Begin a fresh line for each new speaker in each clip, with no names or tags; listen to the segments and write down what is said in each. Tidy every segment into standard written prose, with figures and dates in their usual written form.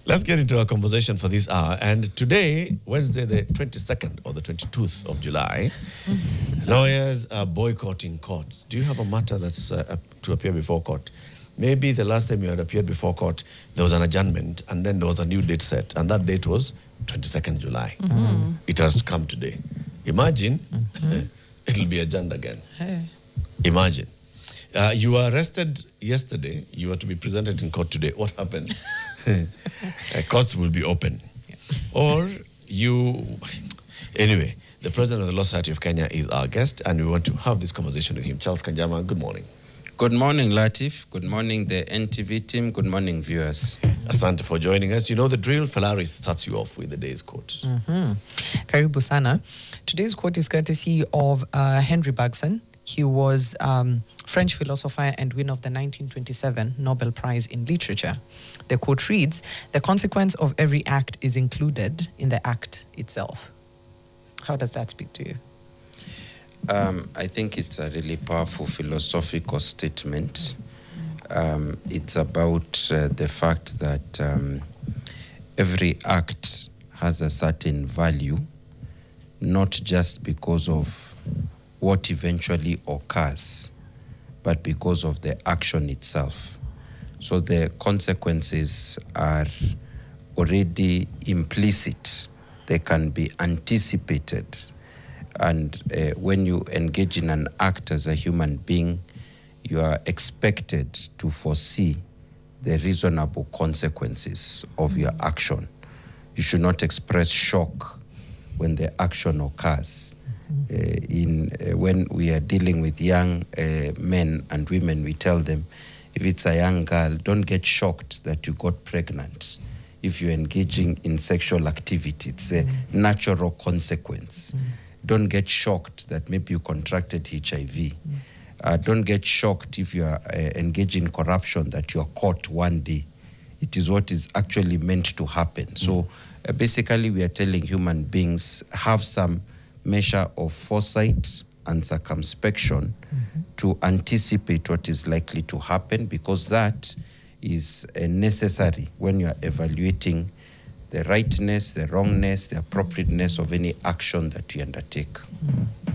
Let's get into our conversation for this hour. And today, Wednesday, the 22nd or the 22th of July, lawyers are boycotting courts. Do you have a matter that's to appear before court? Maybe the last time you had appeared before court, there was an adjournment, and then there was a new date set, and that date was 22nd July. It has come today. Imagine, it'll be adjourned again.
Hey.
Imagine. You were arrested yesterday. You were to be presented in court today. What happens? Courts will be open. Or you... Anyway, the president of the Law Society of Kenya is our guest, and we want to have this conversation with him. Charles Kanjama, good morning.
Good morning, Latif. Good morning, the NTV team. Good morning, viewers.
Asante for joining us. You know, the drill Ferrari starts you off with the day's quote.
Karibu sana. Today's quote is courtesy of Henry Bergson. He was French philosopher and winner of the 1927 Nobel Prize in Literature. The quote reads, "The consequence of every act is included in the act itself." How does that speak to you?
I think it's a really powerful philosophical statement. It's about the fact that every act has a certain value, not just because of what eventually occurs, but because of the action itself. So the consequences are already implicit. They can be anticipated. And when you engage in an act as a human being, you are expected to foresee the reasonable consequences of your action. You should not express shock when the action occurs. When we are dealing with young men and women, we tell them, if it's a young girl, don't get shocked that you got pregnant. If you're engaging in sexual activity, it's a natural consequence. Don't get shocked that maybe you contracted HIV. Don't get shocked if you are engaging in corruption that you are caught one day. It is what is actually meant to happen. So basically we are telling human beings, have some measure of foresight and circumspection to anticipate what is likely to happen, because that is necessary when you are evaluating the rightness, the wrongness, the appropriateness of any action that you undertake.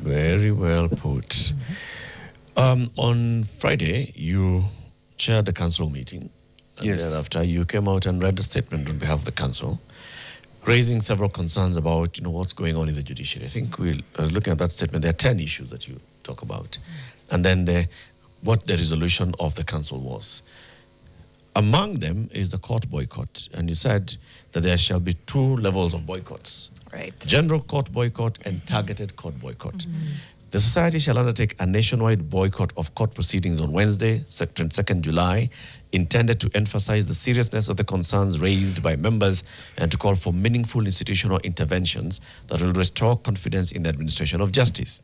Very well put. On Friday, you chaired the council meeting. And
Yes.
thereafter, you came out and read a statement on behalf of the council, raising several concerns about, what's going on in the judiciary. I think I was looking at that statement. There are 10 issues that you talk about. And then what the resolution of the council was. Among them is the court boycott. And you said that there shall be 2 levels of boycotts.
Right.
General court boycott and targeted court boycott. The society shall undertake a nationwide boycott of court proceedings on Wednesday, 22nd July, intended to emphasize the seriousness of the concerns raised by members and to call for meaningful institutional interventions that will restore confidence in the administration of justice.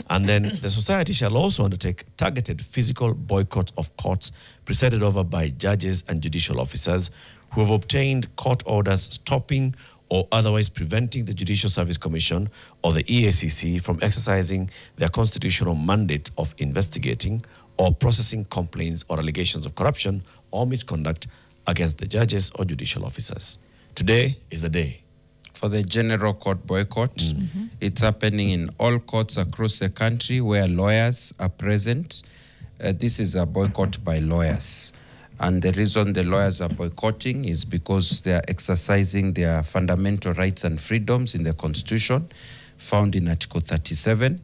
And then the society shall also undertake targeted physical boycott of courts presided over by judges and judicial officers who have obtained court orders stopping or otherwise preventing the Judicial Service Commission or the EACC from exercising their constitutional mandate of investigating or processing complaints or allegations of corruption or misconduct against the judges or judicial officers. Today is the day.
For the general court boycott, it's happening in all courts across the country where lawyers are present. This is a boycott by lawyers. And the reason the lawyers are boycotting is because they are exercising their fundamental rights and freedoms in the Constitution, found in Article 37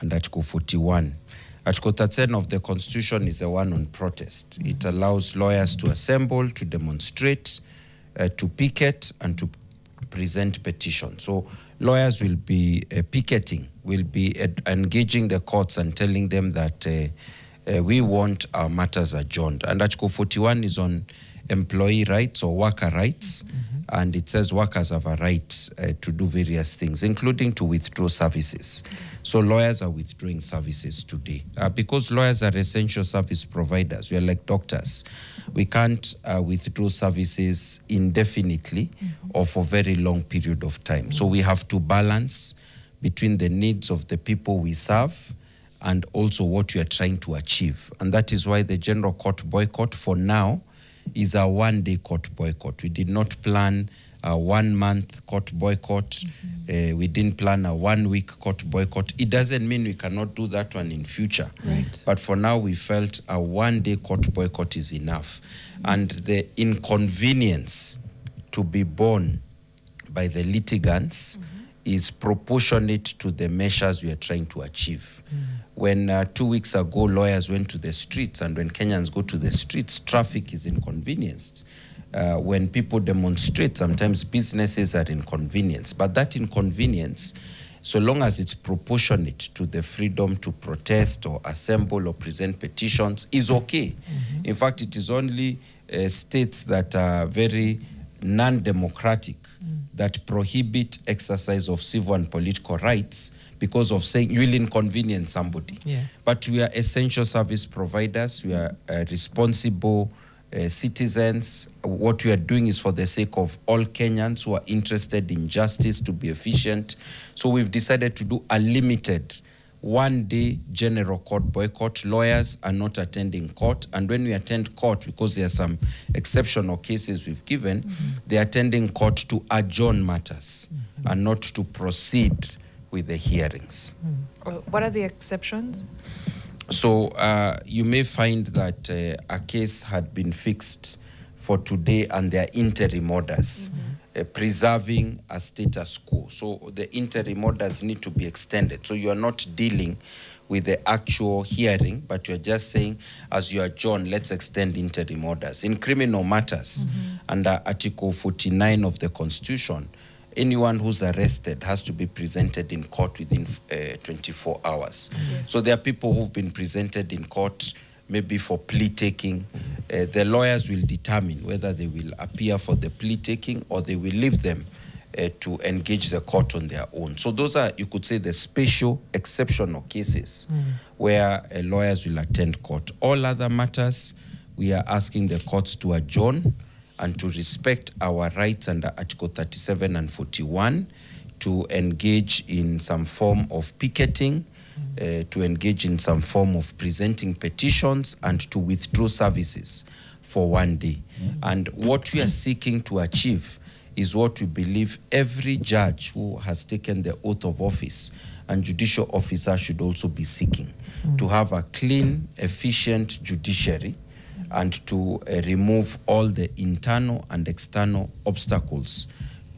and Article 41. Article 13 of the Constitution is the one on protest. It allows lawyers to assemble, to demonstrate, to picket, and to present petitions. So lawyers will be picketing, will be engaging the courts and telling them that we want our matters adjourned. And Article 41 is on employee rights or worker rights, and it says workers have a right to do various things, including to withdraw services. So lawyers are withdrawing services today because lawyers are essential service providers. We are like doctors. We can't withdraw services indefinitely or for very long period of time. So we have to balance between the needs of the people we serve and also what you are trying to achieve. And that is why the general court boycott for now is a one-day court boycott. We did not plan a 1 month court boycott. We didn't plan a 1 week court boycott. It doesn't mean we cannot do that one in future.
Right.
But for now, we felt a one-day court boycott is enough. And the inconvenience to be borne by the litigants is proportionate to the measures we are trying to achieve. When 2 weeks ago, lawyers went to the streets, and when Kenyans go to the streets, traffic is inconvenienced. When people demonstrate, sometimes businesses are inconvenienced. But that inconvenience, so long as it's proportionate to the freedom to protest or assemble or present petitions, is okay. In fact, it is only states that are very non-democratic that prohibit exercise of civil and political rights because of saying you will inconvenience somebody.
Yeah.
But we are essential service providers. We are responsible citizens. What we are doing is for the sake of all Kenyans who are interested in justice to be efficient. So we've decided to do a limited one-day general court boycott. Lawyers are not attending court, and when we attend court, because there are some exceptional cases we've given, they're attending court to adjourn matters and not to proceed with the hearings.
What are the exceptions?
So you may find that a case had been fixed for today and there are interim orders preserving a status quo. So the interim orders need to be extended. So you are not dealing with the actual hearing, but you're just saying, as you adjourn, let's extend interim orders. In criminal matters, under Article 49 of the Constitution, anyone who's arrested has to be presented in court within 24 hours.
Yes.
So there are people who've been presented in court maybe for plea taking. The lawyers will determine whether they will appear for the plea taking or they will leave them to engage the court on their own. So those are, you could say, the special exceptional cases where lawyers will attend court. All other matters, we are asking the courts to adjourn and to respect our rights under Article 37 and 41, to engage in some form of picketing, to engage in some form of presenting petitions, and to withdraw services for 1 day. And what we are seeking to achieve is what we believe every judge who has taken the oath of office and judicial officer should also be seeking, to have a clean, efficient judiciary, and to remove all the internal and external obstacles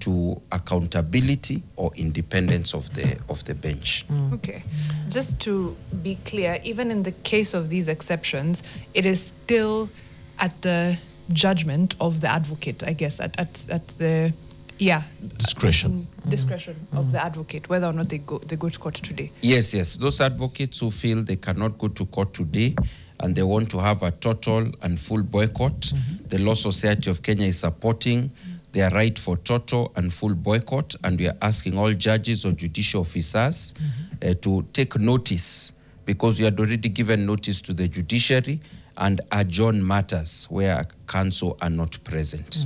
to accountability or independence of the bench.
Okay. Just to be clear, even in the case of these exceptions, it is still at the judgment of the advocate, I guess, at the
Discretion.
discretion of the advocate, whether or not they go to court today.
Yes. Those advocates who feel they cannot go to court today and they want to have a total and full boycott, the Law Society of Kenya is supporting their right for total and full boycott, and we are asking all judges or judicial officers to take notice, because we had already given notice to the judiciary, and adjourn matters where counsel are not present.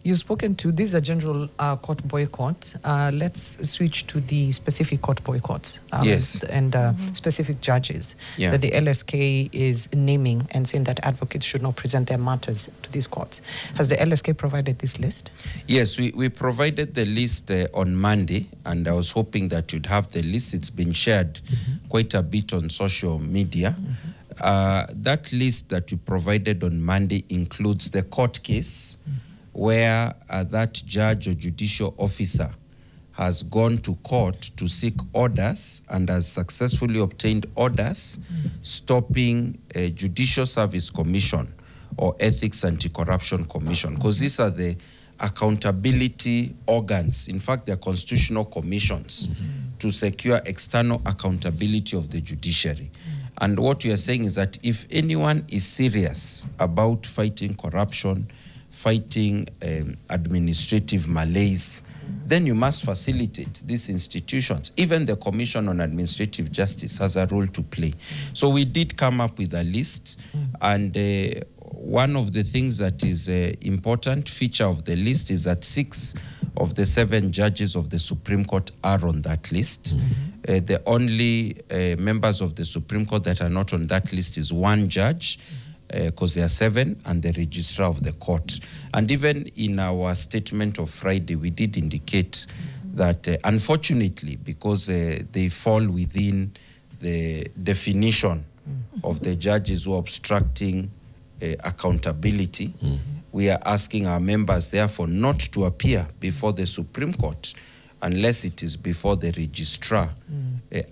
You've spoken to, these are general court boycotts. Let's switch to the specific court boycotts.
Yes.
And specific judges that the LSK is naming and saying that advocates should not present their matters to these courts. Has the LSK provided this list?
Yes, we provided the list on Monday, and I was hoping that you'd have the list. It's been shared quite a bit on social media. That list that we provided on Monday includes the court case where that judge or judicial officer has gone to court to seek orders and has successfully obtained orders stopping a Judicial Service Commission or Ethics Anti-Corruption Commission, because these are the accountability organs. In fact, they're constitutional commissions to secure external accountability of the judiciary. And what we are saying is that if anyone is serious about fighting corruption, fighting administrative malaise, then you must facilitate these institutions. Even the Commission on Administrative Justice has a role to play. So we did come up with a list, and one of the things that is important feature of the list is that 6 of the 7 judges of the Supreme Court are on that list. The only members of the Supreme Court that are not on that list is one judge, because there are 7, and the registrar of the court. And even in our statement of Friday, we did indicate that unfortunately, because they fall within the definition of the judges who are obstructing accountability, we are asking our members, therefore, not to appear before the Supreme Court unless it is before the registrar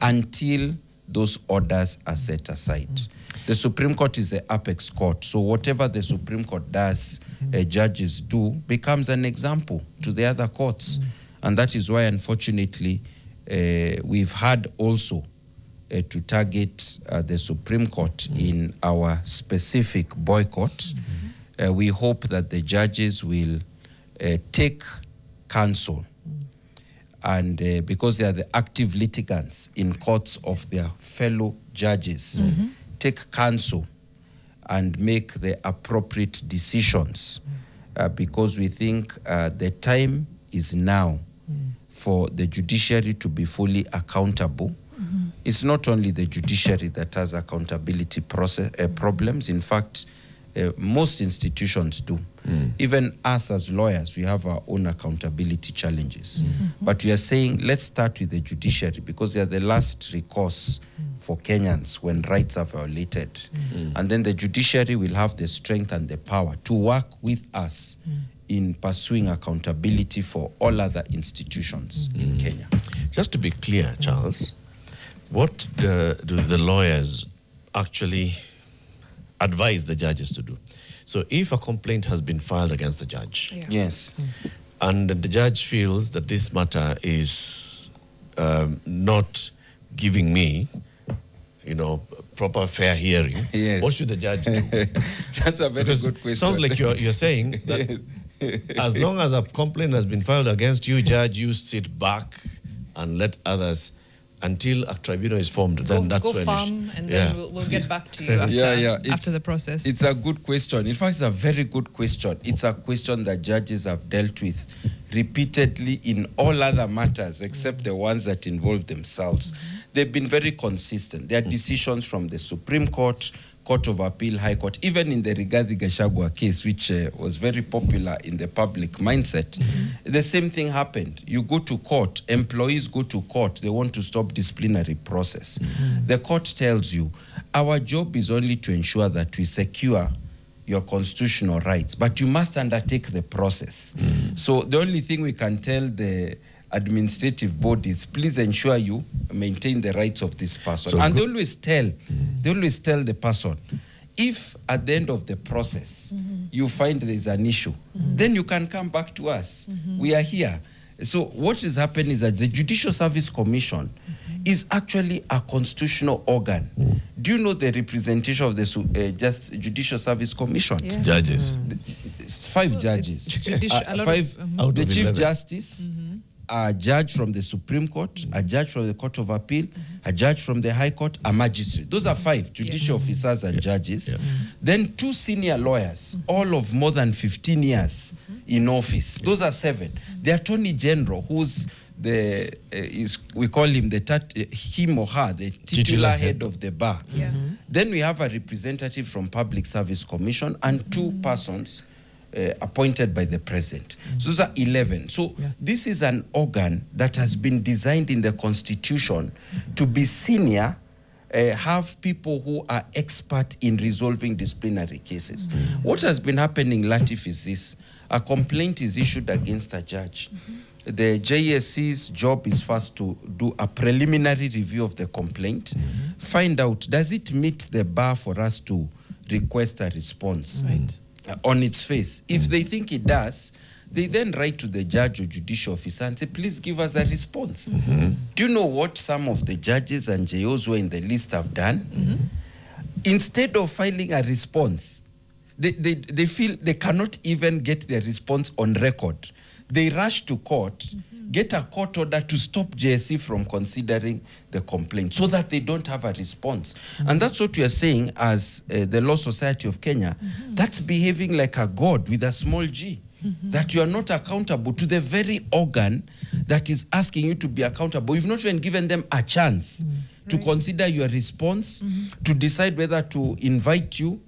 until those orders are set aside. The Supreme Court is the apex court, so whatever the Supreme Court does, judges do, becomes an example to the other courts. And that is why, unfortunately, we've had also to target the Supreme Court in our specific boycott. We hope that the judges will take counsel, and because they are the active litigants in courts of their fellow judges, take counsel and make the appropriate decisions, because we think the time is now for the judiciary to be fully accountable. It's not only the judiciary that has accountability problems. In fact, most institutions do. Even us as lawyers, we have our own accountability challenges. But we are saying, let's start with the judiciary, because they are the last recourse for Kenyans when rights are violated. And then the judiciary will have the strength and the power to work with us in pursuing accountability for all other institutions in Kenya.
Just to be clear, Charles, what do the lawyers actually advise the judges to do? So if a complaint has been filed against the judge,
Yes.
and the judge feels that this matter is not giving me, proper fair hearing,
Yes.
what should the judge do?
That's a very good question.
It sounds like you're saying that as long as a complaint has been filed against you, judge, you sit back and let others until a tribunal is formed. Then that's
go
when
farm, and then we'll get back to you after the process.
It's a good question. In fact, it's a very good question. It's a question that judges have dealt with repeatedly in all other matters except the ones that involve themselves. They've been very consistent. There are decisions from the Supreme Court, Court of Appeal, High Court, even in the Rigathi Gachagua case, which was very popular in the public mindset. The same thing happened. You go to court, employees go to court, they want to stop disciplinary process. The court tells you, our job is only to ensure that we secure your constitutional rights, but you must undertake the process. So the only thing we can tell the administrative bodies, please ensure you maintain the rights of this person. And they always tell the person, if at the end of the process you find there is an issue, then you can come back to us. We are here. So what is happening is that the Judicial Service Commission is actually a constitutional organ. Do you know the representation of the Judicial Service Commission?
Yeah.
Judges.
It's 5 judges. The Chief Justice, a judge from the Supreme Court, a judge from the Court of Appeal, a judge from the High Court, a magistrate. Those are 5 judicial officers and judges. Then 2 senior lawyers, all of more than 15 years in office. Those are 7. The Attorney General, who's we call him him or her, the titular head of the bar. Then we have a representative from Public Service Commission and 2 persons appointed by the president. So those are 11. So this is an organ that has been designed in the Constitution to be senior, have people who are expert in resolving disciplinary cases. What has been happening, Latif, is this. A complaint is issued against a judge. The JSC's job is first to do a preliminary review of the complaint, find out, does it meet the bar for us to request a response on its face? If they think it does, they then write to the judge or judicial officer and say, please give us a response. Do you know what some of the judges and JOs who are in the list have done? Instead of filing a response, they feel they cannot even get their response on record. They rush to court, get a court order to stop JSC from considering the complaint so that they don't have a response. And that's what we are saying as the Law Society of Kenya. That's behaving like a god with a small g. That you are not accountable to the very organ that is asking you to be accountable. You've not even given them a chance to consider your response, to decide whether to invite you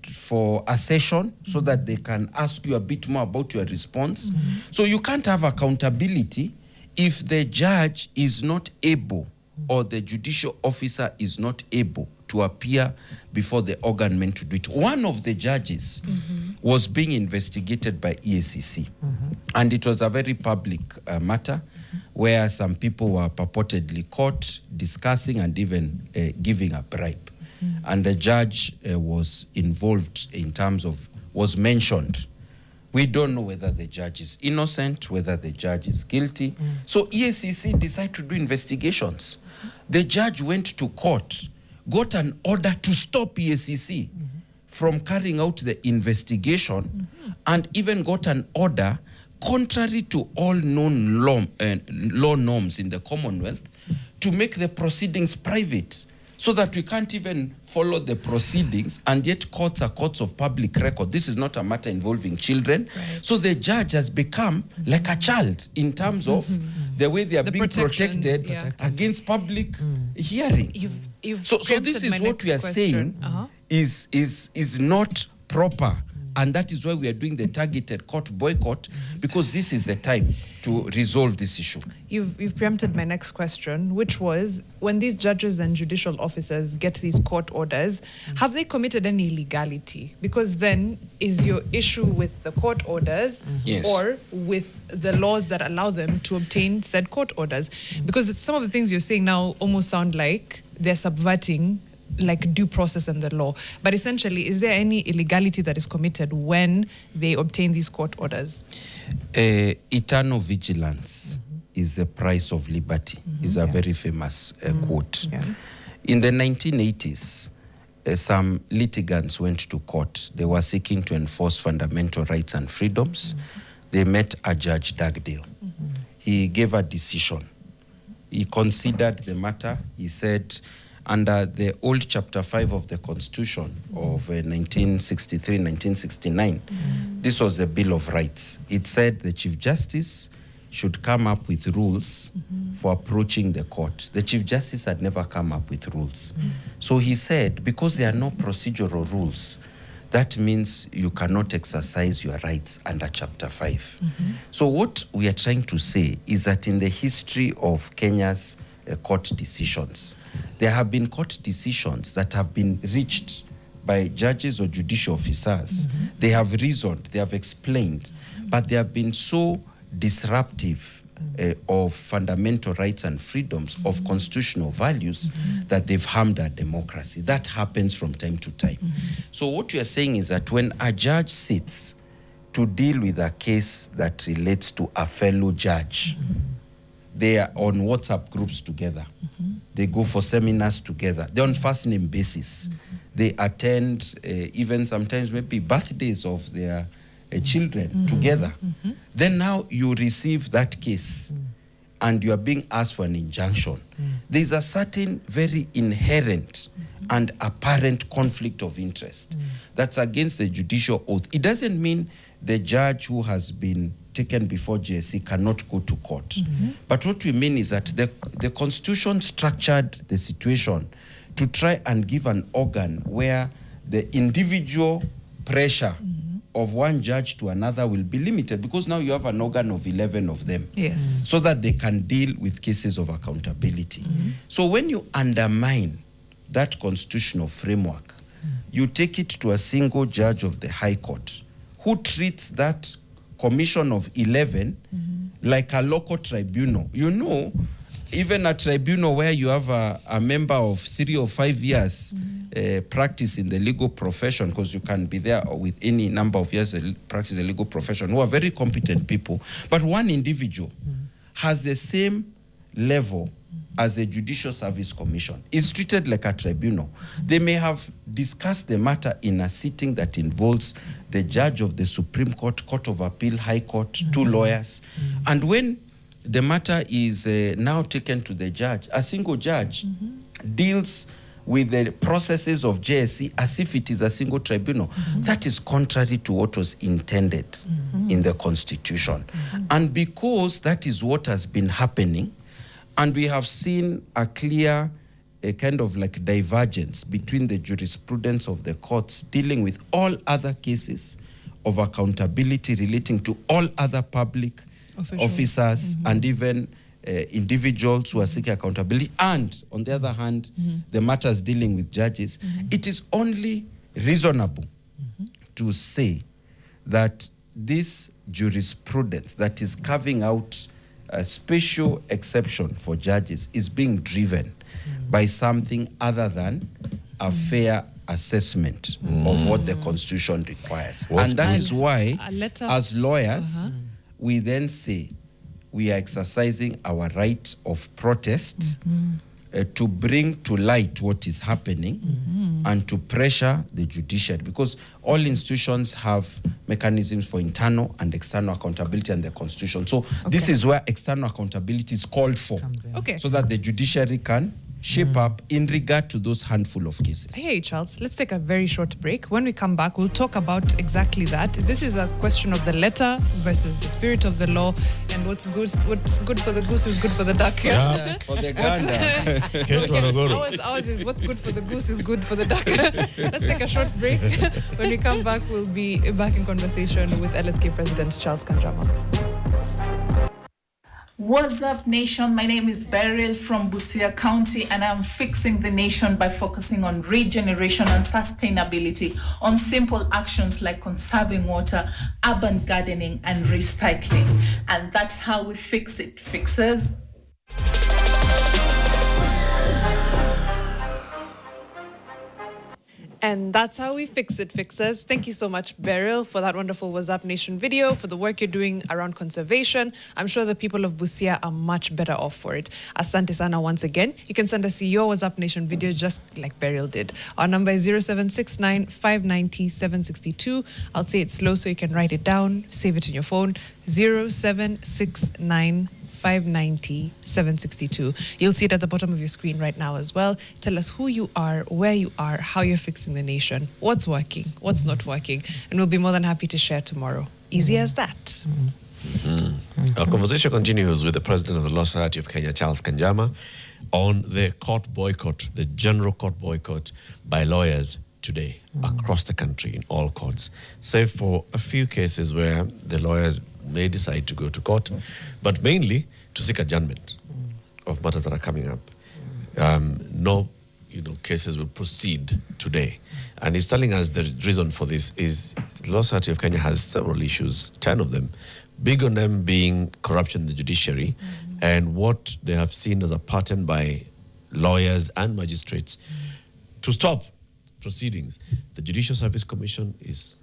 for a session so that they can ask you a bit more about your response. So you can't have accountability if the judge is not able or the judicial officer is not able to appear before the organ meant to do it. One of the judges was being investigated by EACC, and it was a very public matter where some people were purportedly caught discussing and even giving a bribe. And the judge was involved in terms of, was mentioned. We don't know whether the judge is innocent, whether the judge is guilty. So EACC decided to do investigations. The judge went to court, got an order to stop EACC from carrying out the investigation, and even got an order contrary to all known law norms in the Commonwealth to make the proceedings private, so that we can't even follow the proceedings, and yet courts are courts of public record. This is not a matter involving children. Right. So the judge has become like a child in terms of the way they are being protected against public hearing. So this is what we are saying is not proper. And that is why we are doing the targeted court boycott, because this is the time to resolve this issue.
You've preempted my next question, which was, when these judges and judicial officers get these court orders, have they committed any illegality? Because then is your issue with the court orders or with the laws that allow them to obtain said court orders? Because some of the things you're saying now almost sound like they're subverting like due process and the law. But essentially, is there any illegality that is committed when they obtain these court orders?
Eternal vigilance is the price of liberty, is a very famous quote. Yeah. In the 1980s, some litigants went to court. They were seeking to enforce fundamental rights and freedoms. They met a Judge Dugdale. He gave a decision. He considered the matter. He said, under the old Chapter 5 of the Constitution of 1963-1969, this was the Bill of Rights. It said the Chief Justice should come up with rules for approaching the court. The Chief Justice had never come up with rules. So he said, because there are no procedural rules, that means you cannot exercise your rights under Chapter 5. So what we are trying to say is that in the history of Kenya's court decisions, there have been court decisions that have been reached by judges or judicial officers. They have reasoned, they have explained, but they have been so disruptive of fundamental rights and freedoms, of constitutional values, that they've harmed our democracy. That happens from time to time. So what we are saying is that when a judge sits to deal with a case that relates to a fellow judge, they are on WhatsApp groups together. They go for seminars together. They're on first name basis. They attend even sometimes maybe birthdays of their children together. Then now you receive that case and you are being asked for an injunction. There's a certain very inherent and apparent conflict of interest that's against the judicial oath. It doesn't mean the judge who has been taken before JSC cannot go to court. But what we mean is that the Constitution structured the situation to try and give an organ where the individual pressure of one judge to another will be limited, because now you have an organ of 11 of them. So that they can deal with cases of accountability. So when you undermine that constitutional framework, you take it to a single judge of the High Court who treats that commission of 11 like a local tribunal. You know, even a tribunal where you have a member of 3 or 5 years practice in the legal profession, because you can be there with any number of years practice the legal profession, who are very competent people, but one individual has the same level as a Judicial Service Commission, is treated like a tribunal. They may have discussed the matter in a sitting that involves the judge of the Supreme Court, Court of Appeal, High Court, 2 lawyers. And when the matter is now taken to the judge, a single judge deals with the processes of JSC as if it is a single tribunal. That is contrary to what was intended in the Constitution. And because that is what has been happening, and we have seen a clear a kind of like divergence between the jurisprudence of the courts dealing with all other cases of accountability relating to all other public officers and even individuals who are seeking accountability, and on the other hand, the matters dealing with judges. It is only reasonable to say that this jurisprudence that is carving out a special exception for judges is being driven by something other than a fair assessment of what the Constitution requires. And that is why, as lawyers, we then say we are exercising our right of protest to bring to light what is happening and to pressure the judiciary, because all institutions have mechanisms for internal and external accountability and the Constitution. So this is where external accountability is called for, so that the judiciary can shape up in regard to those handful of cases.
Hey, Charles, let's take a very short break. When we come back, we'll talk about exactly that. This is a question of the letter versus the spirit of the law, and what's good for the goose is good for the duck.
Yeah.
For the Ganda.
Ours is what's good for the goose is good for the duck. Let's take a short break. When we come back, we'll be back in conversation with LSK President Charles Kanjama.
What's up, nation? My name is Beryl from Busia County, and I'm fixing the nation by focusing on regeneration and sustainability, on simple actions like conserving water, urban gardening, and recycling. And that's how we fix it, fixers.
And that's how we fix it, fixers. Thank you so much, Beryl, for that wonderful What's Up Nation video, for the work you're doing around conservation. I'm sure the people of Busia are much better off for it. Asante sana once again. You can send us your What's Up Nation video just like Beryl did. Our number is 0769 590 762. I'll say it slow so you can write it down, save it in your phone. 0769 590 762. You'll see it at the bottom of your screen right now as well. Tell us who you are, where you are, how you're fixing the nation, what's working, what's not working, and we'll be more than happy to share tomorrow. Easy as that.
Our conversation continues with the President of the Law Society of Kenya, Charles Kanjama, on the court boycott, the general court boycott by lawyers today across the country in all courts, save for a few cases where the lawyers may decide to go to court, but mainly to seek adjournment of matters that are coming up. No, cases will proceed today. And he's telling us the reason for this is the Law Society of Kenya has several issues, 10 of them, big on them being corruption in the judiciary and what they have seen as a pattern by lawyers and magistrates to stop proceedings. The Judicial Service Commission is,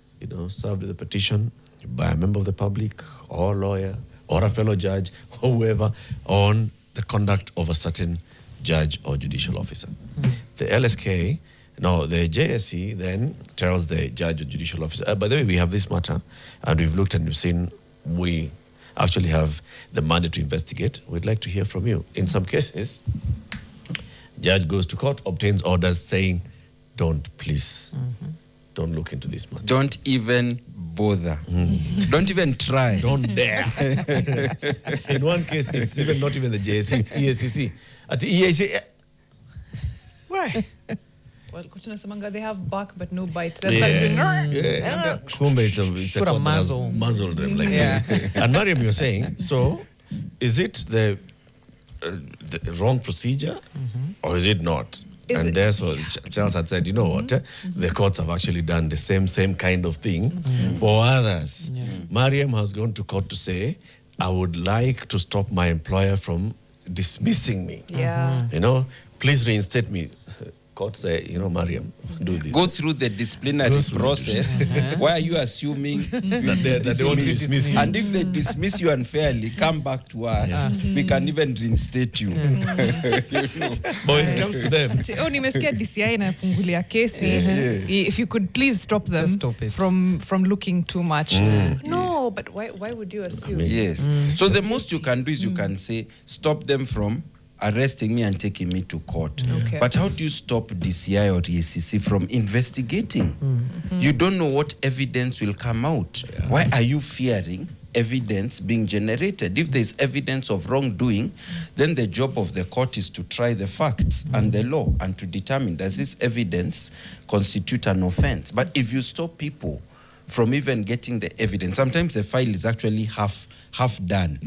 served with a petition by a member of the public or lawyer or a fellow judge or whoever on the conduct of a certain judge or judicial officer. The LSK, the JSC then tells the judge or judicial officer, by the way, we have this matter and we've looked and we've seen we actually have the mandate to investigate. We'd like to hear from you. In some cases, judge goes to court, obtains orders saying, don't look into this matter.
Don't even bother. Don't even try.
Don't dare. In one case, it's even not even the JSC, it's EACC. At EACC, why?
Well, they have bark but no bite. That's
Kumbe, it's
put a muzzle.
Muzzle them like this. And Mariam, you're saying, so is it the wrong procedure or is it not? So Charles had said, what? The courts have actually done the same kind of thing for others. Mariam has gone to court to say, I would like to stop my employer from dismissing me. Please reinstate me. Court say, Mariam, do this.
Go through the disciplinary process. Why are you assuming
that they want to dismiss you?
And if they dismiss you unfairly, come back to us. We can even reinstate you.
But when it comes to them,
if you could please stop them from looking too much. No, but why would you assume?
Yes. So the most you can do is you can say, stop them from arresting me and taking me to court. But how do you stop DCI or EACC from investigating? You don't know what evidence will come out. Why are you fearing evidence being generated. If there's evidence of wrongdoing, then the job of the court is to try the facts and the law and to determine, does this evidence constitute an offense? But if you stop people from even getting the evidence, sometimes the file is actually half done.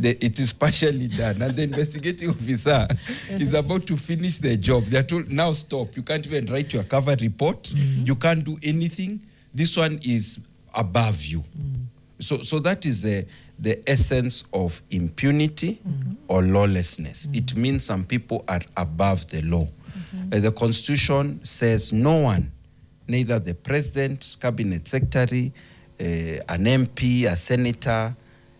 It is partially done, and the investigating officer is about to finish their job. They're told, now stop. You can't even write your cover report. You can't do anything. This one is above you. So that is the essence of impunity or lawlessness. It means some people are above the law. The Constitution says no one, neither the president, cabinet secretary, an MP, a senator,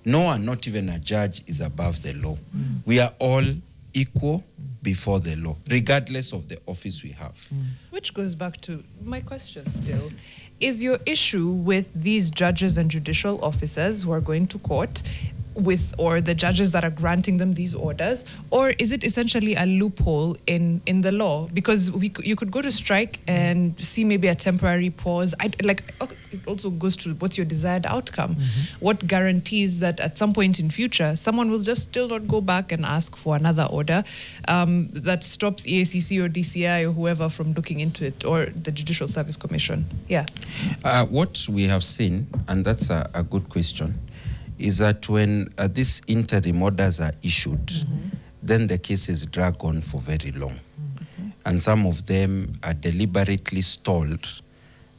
no one, not even a judge, is above the law. We are all equal before the law, regardless of the office we have.
Which goes back to my question still. Is your issue with these judges and judicial officers who are going to court with, or the judges that are granting them these orders, or is it essentially a loophole in the law? Because you could go to strike and see maybe a temporary pause. It also goes to what's your desired outcome. What guarantees that at some point in future someone will just still not go back and ask for another order that stops EACC or DCI or whoever from looking into it, or the Judicial Service Commission?
What we have seen, and that's a good question, is that when these interim orders are issued, then the cases drag on for very long. And some of them are deliberately stalled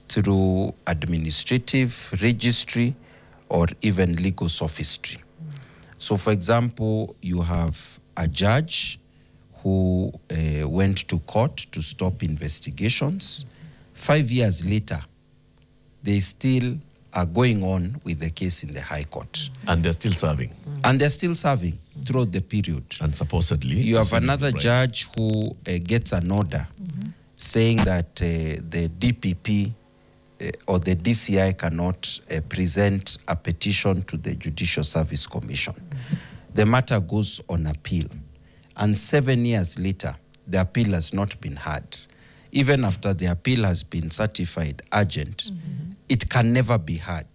through administrative registry or even legal sophistry. So, for example, you have a judge who went to court to stop investigations. 5 years later, they still are going on with the case in the High Court.
And they're still serving.
And they're still serving throughout the period.
And supposedly...
You have another judge who gets an order saying that the DPP or the DCI cannot present a petition to the Judicial Service Commission. The matter goes on appeal. And 7 years later, the appeal has not been heard. Even after the appeal has been certified urgent, it can never be heard.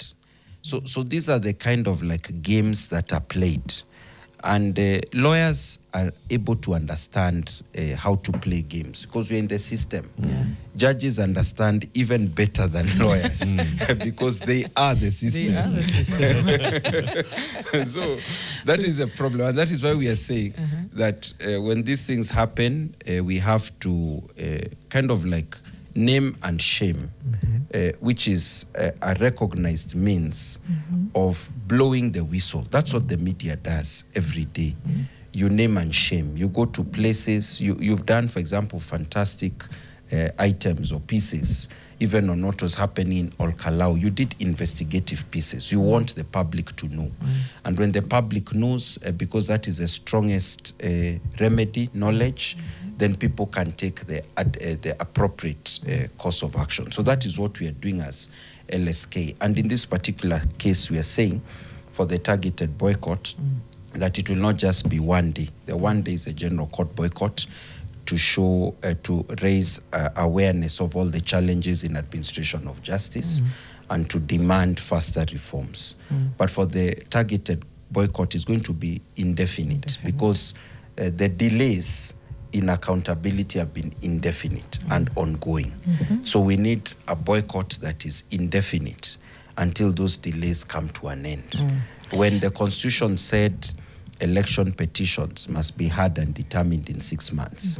So these are the kind of games that are played. And lawyers are able to understand how to play games because we're in the system. Judges understand even better than lawyers because they are the system. So that is a problem. And that is why we are saying that when these things happen, we have to name and shame, which is a recognized means of blowing the whistle. That's what the media does every day. You name and shame. You go to places, you've done, for example, fantastic items or pieces, even on what was happening in Olkalau. You did investigative pieces. You want the public to know. And when the public knows, because that is the strongest remedy, knowledge, then people can take the appropriate course of action. So that is what we are doing as LSK. And in this particular case, we are saying for the targeted boycott that it will not just be one day. The one day is a general court boycott to show, to raise awareness of all the challenges in administration of justice and to demand faster reforms. But for the targeted boycott, is going to be indefinite. Because the delays in accountability have been indefinite and ongoing. So we need a boycott that is indefinite until those delays come to an end. When the Constitution said election petitions must be heard and determined in 6 months,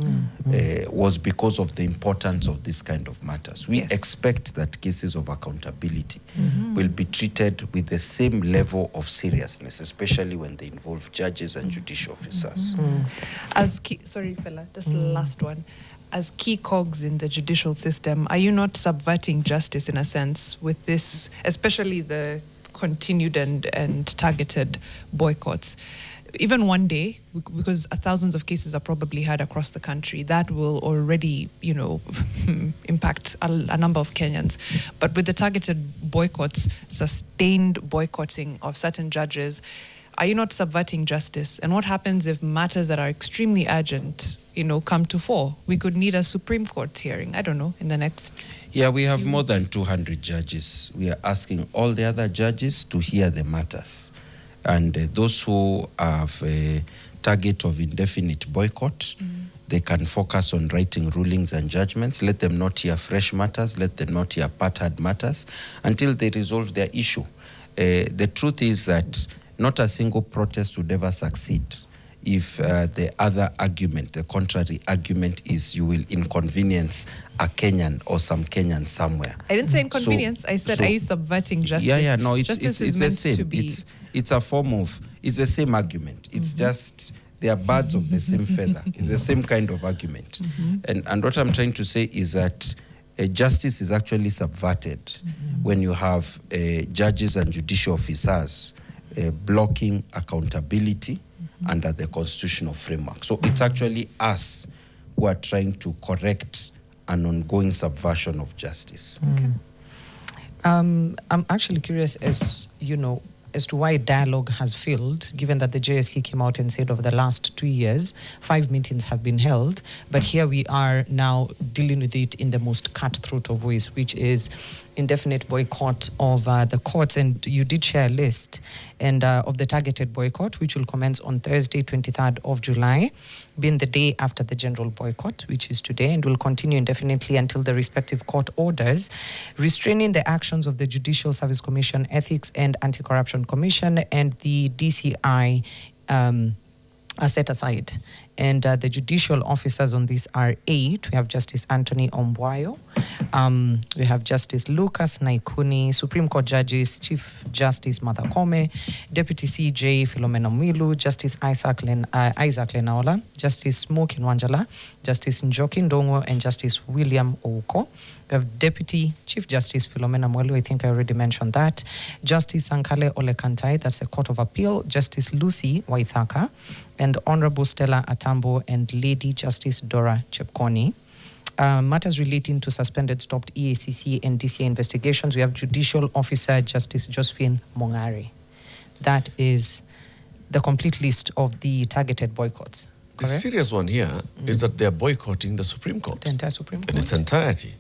was because of the importance of this kind of matters. We expect that cases of accountability will be treated with the same level of seriousness, especially when they involve judges and judicial officers.
As sorry, Fela, just the last one. As key cogs in the judicial system, are you not subverting justice in a sense with this, especially the continued and targeted boycotts? Even one day, because thousands of cases are probably heard across the country, that will already, impact a number of Kenyans. But with the targeted boycotts, sustained boycotting of certain judges, are you not subverting justice? And what happens if matters that are extremely urgent, come to fore? We could need a Supreme Court hearing, I don't know, in the next...
Yeah, we have more than 200 judges. We are asking all the other judges to hear the matters. And those who have a target of indefinite boycott, they can focus on writing rulings and judgments. Let them not hear fresh matters. Let them not hear part-hard matters until they resolve their issue. The truth is that not a single protest would ever succeed if the other argument, the contrary argument, is you will inconvenience a Kenyan or some Kenyan somewhere.
I didn't say inconvenience. I said, are you subverting justice?
Yeah, no, it's
justice is
the
meant
same.
to be...
It's a form of, it's the same argument. It's just, they are birds of the same feather. It's the same kind of argument. And what I'm trying to say is that justice is actually subverted when you have judges and judicial officers blocking accountability under the constitutional framework. So it's actually us who are trying to correct an ongoing subversion of justice.
I'm actually curious as to why dialogue has failed, given that the JSC came out and said over the last 2 years, 5 meetings have been held, but here we are now dealing with it in the most cutthroat of ways, which is indefinite boycott of the courts. And you did share a list and of the targeted boycott, which will commence on Thursday, 23rd of July, being the day after the general boycott, which is today, and will continue indefinitely until the respective court orders restraining the actions of the Judicial Service Commission, Ethics and Anti-Corruption Commission, and the DCI are set aside. And the judicial officers on this are 8. We have Justice Anthony Ombwayo. We have Justice Lucas Naikuni, Supreme Court Judges, Chief Justice Martha Koome, Deputy CJ Philomena Mwilu, Justice Isaac Lenaola, Justice Smoke Nwanjala, Justice Njoki Ndongo, and Justice William Ouko. We have Deputy Chief Justice Philomena Mwilu, I think I already mentioned that. Justice Sankale Olekantai, that's the Court of Appeal, Justice Lucy Waithaka, and Honorable Stella Atambo and Lady Justice Dora Chepkoni. Matters relating to suspended, stopped EACC and DCA investigations, we have Judicial Officer Justice Josephine Mongari. That is the complete list of the targeted boycotts.
The serious one here is that they're boycotting the Supreme Court.
The entire Supreme Court.
In its entirety.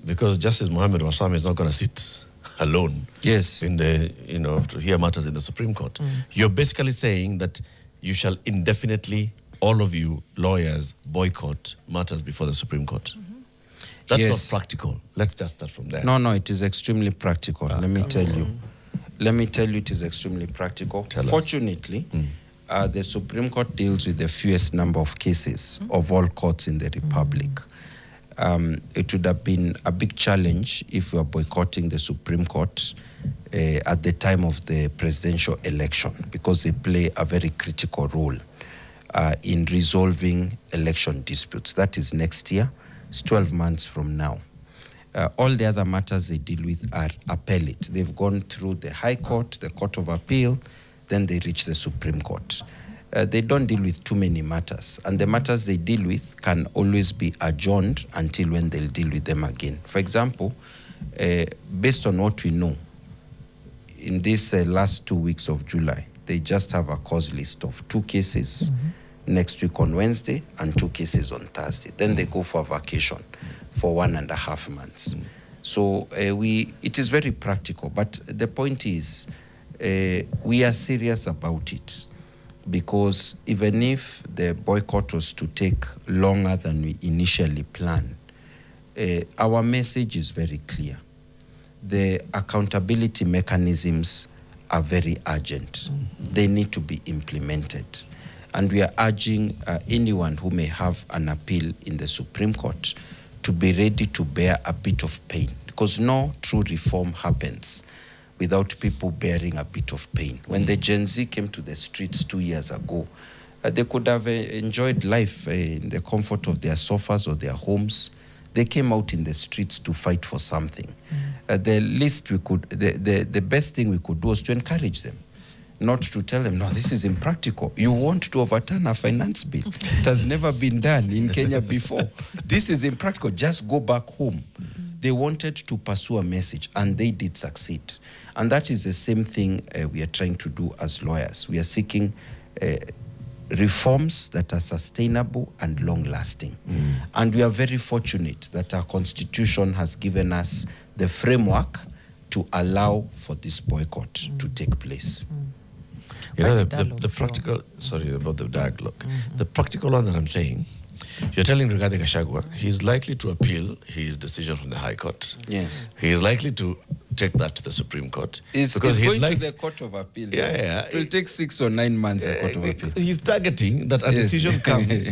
Because Justice Mohammed Wasami is not going to sit alone in the, to hear matters in the Supreme Court. You're basically saying that you shall indefinitely, all of you lawyers, boycott matters before the Supreme Court. That's not practical. Let's just start from there.
No, it is extremely practical. Let me tell you. Let me tell you, it is extremely practical. Fortunately, the Supreme Court deals with the fewest number of cases of all courts in the Republic. It would have been a big challenge if we were boycotting the Supreme Court at the time of the presidential election, because they play a very critical role in resolving election disputes. That is next year. It's 12 months from now. All the other matters they deal with are appellate. They've gone through the High Court, the Court of Appeal, then they reach the Supreme Court. They don't deal with too many matters, and the matters they deal with can always be adjourned until when they'll deal with them again. For example, based on what we know, in this last 2 weeks of July, they just have a cause list of 2 cases next week on Wednesday and 2 cases on Thursday. Then they go for vacation for 1.5 months. So it is very practical, but the point is we are serious about it, because even if the boycott was to take longer than we initially planned, our message is very clear. The accountability mechanisms are very urgent. They need to be implemented. And we are urging anyone who may have an appeal in the Supreme Court to be ready to bear a bit of pain, because no true reform happens without people bearing a bit of pain. When the Gen Z came to the streets 2 years ago, they could have enjoyed life in the comfort of their sofas or their homes. They came out in the streets to fight for something. The least we could, the best thing we could do was to encourage them, not to tell them, no, this is impractical. You want to overturn a finance bill. It has never been done in Kenya before. This is impractical. Just go back home. they wanted to pursue a message, and they did succeed. And that is the same thing we are trying to do as lawyers. We are seeking reforms that are sustainable and long-lasting. And we are very fortunate that our Constitution has given us the framework to allow for this boycott to take place.
You know, the practical, sorry about the dialogue. The practical one that I'm saying, you're telling Rigathi Gachagua, he's likely to appeal his decision from the High Court.
Yes.
He is likely to take that to the Supreme Court.
It's going to the Court of Appeal.
Yeah.
It will take 6 or 9 months, the Court of Appeal.
He's targeting that a decision comes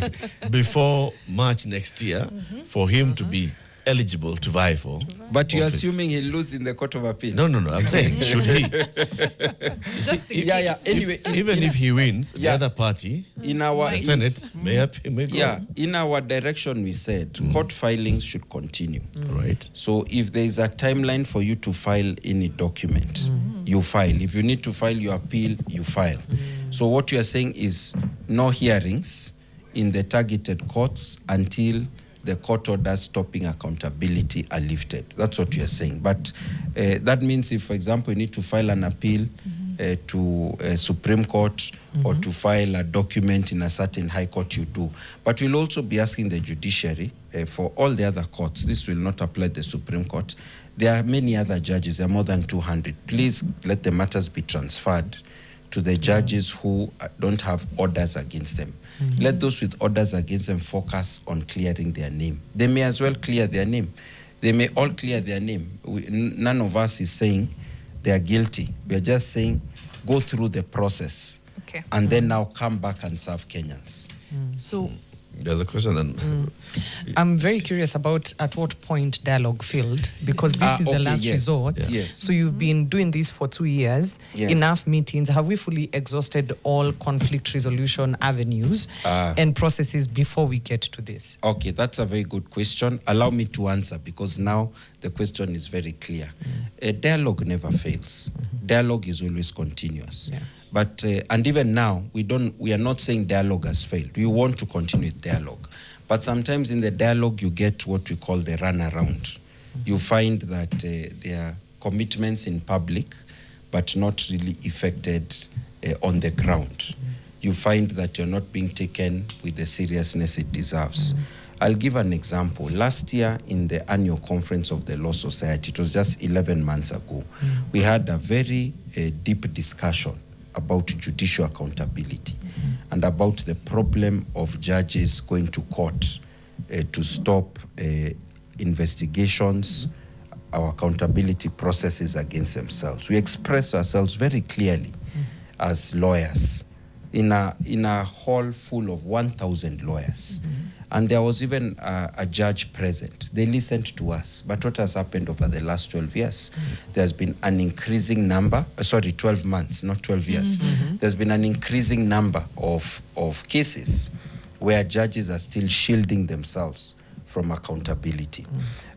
before March next year for him to be eligible to vie for.
But you're
office.
assuming he'll lose in the Court of Appeal.
No. I'm saying, should he?
Anyway,
even if he wins, the other party,
in our
the Senate, may go.
Yeah, in our direction, we said court filings should continue.
Right.
So if there is a timeline for you to file any document, you file. If you need to file your appeal, you file. So what you are saying is no hearings in the targeted courts until the court orders stopping accountability are lifted. That's what you are saying. But that means if, for example, you need to file an appeal to a Supreme Court or to file a document in a certain High Court, you do. But we'll also be asking the judiciary for all the other courts. This will not apply to the Supreme Court. There are many other judges. There are more than 200. Please let the matters be transferred to the judges who don't have orders against them. Let those with orders against them focus on clearing their name. They may as well clear their name. They may all clear their name. None of us is saying they are guilty. We are just saying go through the process and then now come back and serve Kenyans.
So
there's a question then.
I'm very curious about at what point dialogue failed, because this is the last resort.
Yes.
So you've been doing this for 2 years.
Yes.
Enough meetings. Have we fully exhausted all conflict resolution avenues and processes before we get to this?
Okay, that's a very good question. Allow me to answer, because now the question is very clear. Dialogue never fails. Dialogue is always continuous.
Yeah.
But and even now, we are not saying dialogue has failed. We want to continue dialogue. But sometimes in the dialogue, you get what we call the runaround. You find that there are commitments in public, but not really effected on the ground. You find that you're not being taken with the seriousness it deserves. I'll give an example. Last year in the annual conference of the Law Society, it was just 11 months ago, we had a very deep discussion about judicial accountability and about the problem of judges going to court to stop investigations, our accountability processes against themselves. We express ourselves very clearly as lawyers in a hall full of 1,000 lawyers. And there was even a judge present. They listened to us. But what has happened over the last 12 years? There's been an increasing number, 12 months, not 12 years. There's been an increasing number of cases where judges are still shielding themselves from accountability.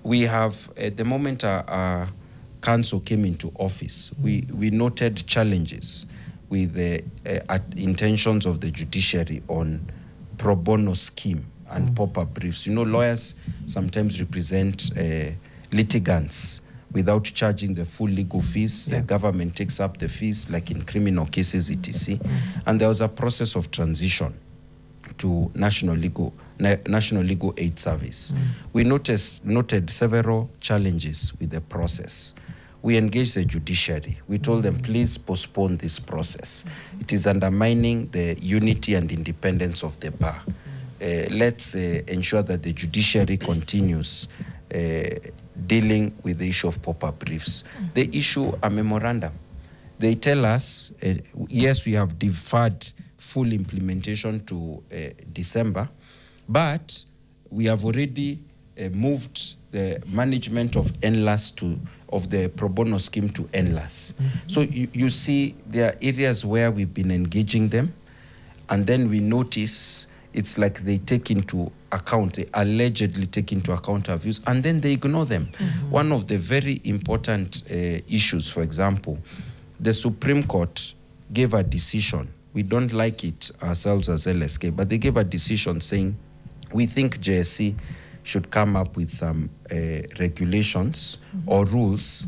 We have, at the moment our council came into office, we noted challenges with the intentions of the judiciary on pro bono scheme and pop-up briefs. You know, lawyers sometimes represent litigants without charging the full legal fees. The government takes up the fees, like in criminal cases, etc. And there was a process of transition to National Legal Aid Service. We noted several challenges with the process. We engaged the judiciary. We told them, please postpone this process. It is undermining the unity and independence of the bar. Let's ensure that the judiciary continues dealing with the issue of pop-up briefs. They issue a memorandum. They tell us, yes, we have deferred full implementation to December, but we have already moved the management of NLAS of the pro bono scheme to NLAS. So you see there are areas where we've been engaging them, and then we notice it's like they take into account, they allegedly take into account our views, and then they ignore them. One of the very important issues, for example, the Supreme Court gave a decision. We don't like it ourselves as LSK, but they gave a decision saying, we think JSC should come up with some regulations or rules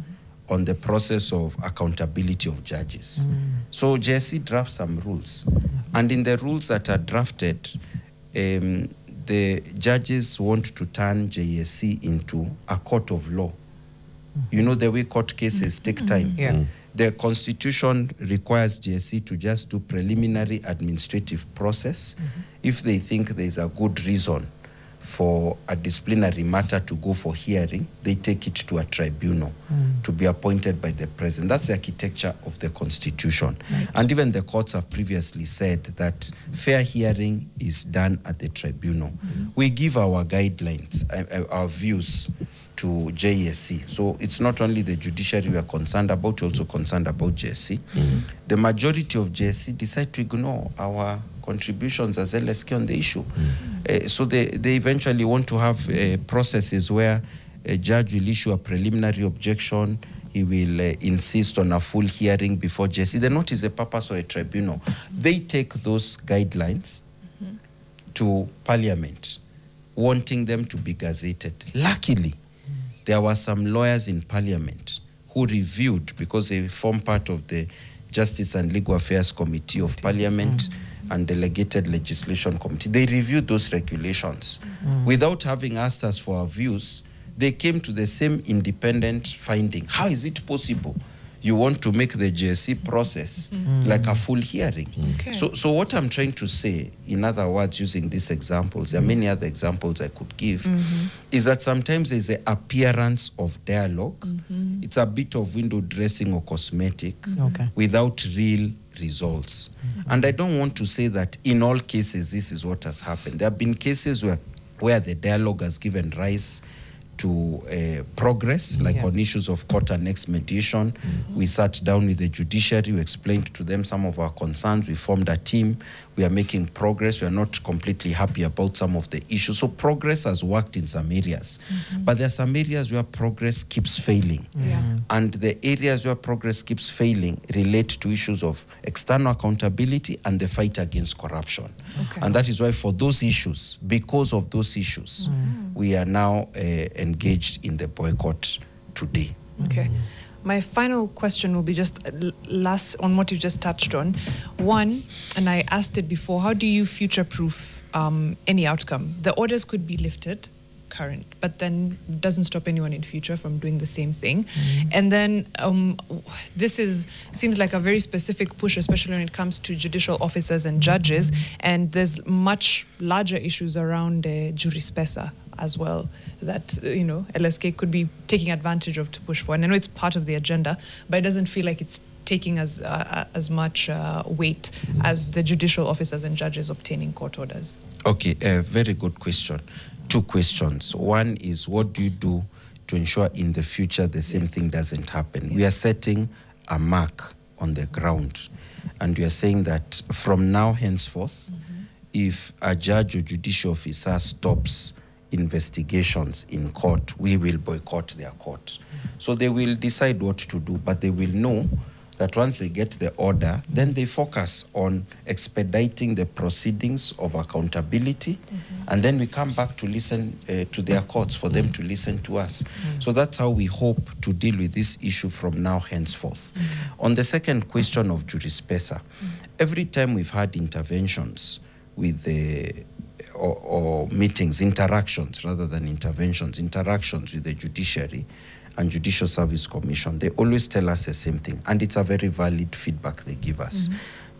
on the process of accountability of judges. So JSC drafts some rules. And in the rules that are drafted, the judges want to turn JSC into a court of law. You know the way court cases take time.
Yeah.
The Constitution requires JSC to just do preliminary administrative process. If they think there's a good reason for a disciplinary matter to go for hearing, they take it to a tribunal to be appointed by the president. That's the architecture of the Constitution. And even the courts have previously said that fair hearing is done at the tribunal. We give our guidelines, our views to JSC. So it's not only the judiciary we are concerned about, we're also concerned about JSC. The majority of JSC decide to ignore our contributions as LSK on the issue. So they eventually want to have processes where a judge will issue a preliminary objection, he will insist on a full hearing before JSC. Then what is the purpose of a tribunal? They take those guidelines to Parliament, wanting them to be gazetted. Luckily, there were some lawyers in Parliament who reviewed, because they form part of the Justice and Legal Affairs Committee of Parliament and Delegated Legislation Committee. They reviewed those regulations. Without having asked us for our views, they came to the same independent finding. How is it possible you want to make the JSC process like a full hearing?
Okay.
So what I'm trying to say, in other words, using these examples, there are many other examples I could give, is that sometimes there's the appearance of dialogue. It's a bit of window dressing or cosmetic without real results. And I don't want to say that in all cases this is what has happened. There have been cases where the dialogue has given rise to progress, like on issues of court annexed mediation. We sat down with the judiciary, we explained to them some of our concerns, we formed a team, we are making progress, we are not completely happy about some of the issues. So progress has worked in some areas, but there are some areas where progress keeps failing. And the areas where progress keeps failing relate to issues of external accountability and the fight against corruption. And that is why for those issues, because of those issues, we are now engaged in the boycott today.
Okay. My final question will be just last on what you just touched on. One, and I asked it before, how do you future-proof any outcome? The orders could be lifted, current, but then doesn't stop anyone in future from doing the same thing. And then this seems like a very specific push, especially when it comes to judicial officers and judges, and there's much larger issues around Jurispesa as well that LSK could be taking advantage of to push for. And I know it's part of the agenda, but it doesn't feel like it's taking as much weight as the judicial officers and judges obtaining court orders.
Okay, very good question. Two questions. One is, what do you do to ensure in the future the same thing doesn't happen? We are setting a mark on the ground, and we are saying that from now henceforth, if a judge or judicial officer stops investigations in court, we will boycott their court. So they will decide what to do, but they will know that once they get the order, then they focus on expediting the proceedings of accountability, and then we come back to listen to their courts for them to listen to us. So that's how we hope to deal with this issue from now henceforth. On the second question of Jurispesa, every time we've had interventions with the or meetings, interactions rather than interventions, interactions with the judiciary and Judicial Service Commission, they always tell us the same thing, and it's a very valid feedback they give us.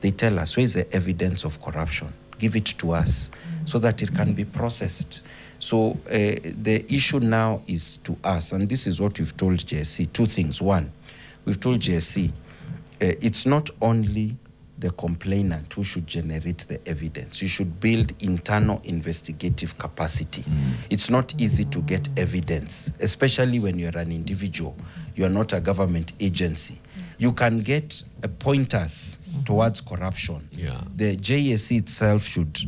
They tell us, where is the evidence of corruption? Give it to us so that it can be processed. So the issue now is to us, and this is what we've told JSC, two things. One, we've told JSC, it's not only the complainant who should generate the evidence. You should build internal investigative capacity. It's not easy to get evidence, especially when you're an individual. You are not a government agency. You can get pointers towards corruption. The JSC itself should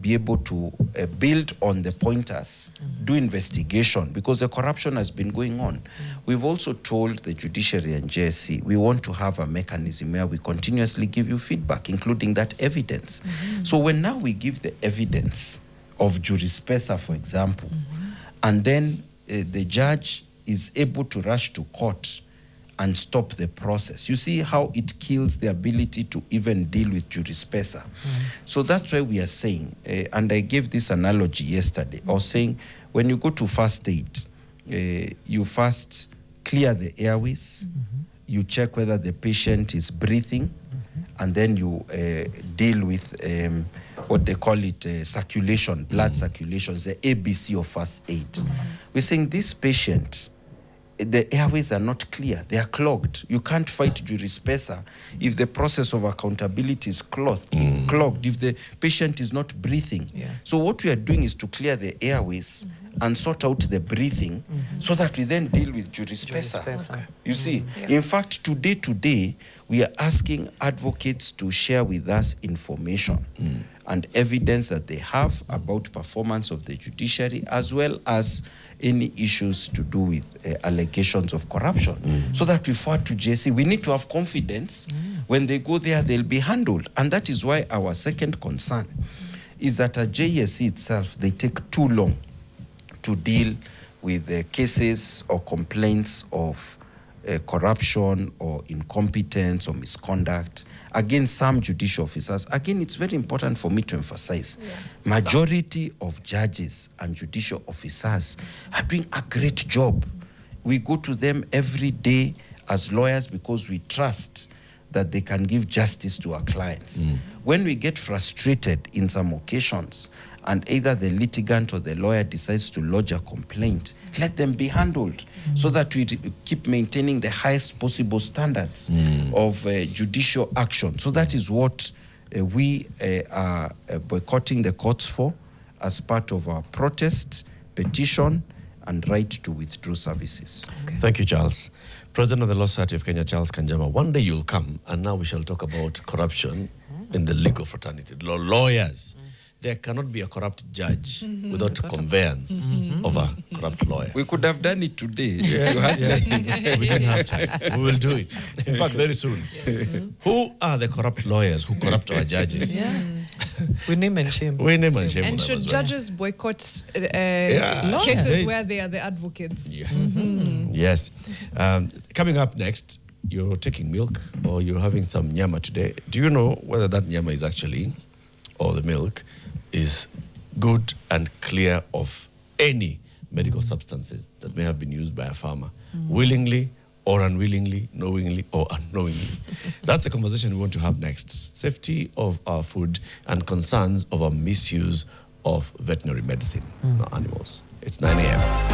be able to build on the pointers, do investigation, because the corruption has been going on. We've also told the judiciary and JSC, we want to have a mechanism where we continuously give you feedback, including that evidence. So when now we give the evidence of Jurispesa, for example, and then the judge is able to rush to court and stop the process. You see how it kills the ability to even deal with jurispesa. So that's why we are saying, and I gave this analogy yesterday, I was saying when you go to first aid, you first clear the airways, you check whether the patient is breathing, and then you deal with what they call it circulation, blood circulation, the ABC of first aid. We're saying this patient, the airways are not clear, they are clogged. You can't fight jurispesa if the process of accountability is clogged, if the patient is not breathing. So what we are doing is to clear the airways and sort out the breathing so that we then deal with jurispesa.
Okay.
You see, in fact, today, we are asking advocates to share with us information and evidence that they have about performance of the judiciary, as well as any issues to do with allegations of corruption, so that we forward to JSC. We need to have confidence when they go there, they'll be handled. And that is why our second concern is that at JSC itself, they take too long to deal with cases or complaints of corruption or incompetence or misconduct against some judicial officers. Again, it's very important for me to emphasize, majority of judges and judicial officers are doing a great job. We go to them every day as lawyers because we trust that they can give justice to our clients. When we get frustrated in some occasions and either the litigant or the lawyer decides to lodge a complaint, let them be handled so that we keep maintaining the highest possible standards of judicial action. So that is what we are boycotting the courts for as part of our protest, petition, and right to withdraw services.
Thank you, Charles. President of the Law Society of Kenya, Charles Kanjama. One day you'll come, and now we shall talk about corruption in the legal fraternity. Lawyers. There cannot be a corrupt judge without conveyance of a corrupt lawyer.
We could have done it today. If you had time.
We didn't have time. We will do it. In fact, very soon. Who are the corrupt lawyers who corrupt our judges?
We name and shame.
We name and shame
And
them
should
as well.
judges boycott
Yeah.
cases
Yes.
where they are the advocates?
Yes. Yes. Coming up next, you're taking milk or you're having some nyama today. Do you know whether that nyama is actually, or the milk, is good and clear of any medical substances that may have been used by a farmer, willingly or unwillingly, knowingly or unknowingly? That's the conversation we want to have next. Safety of our food and concerns over misuse of veterinary medicine on animals. It's 9 a.m.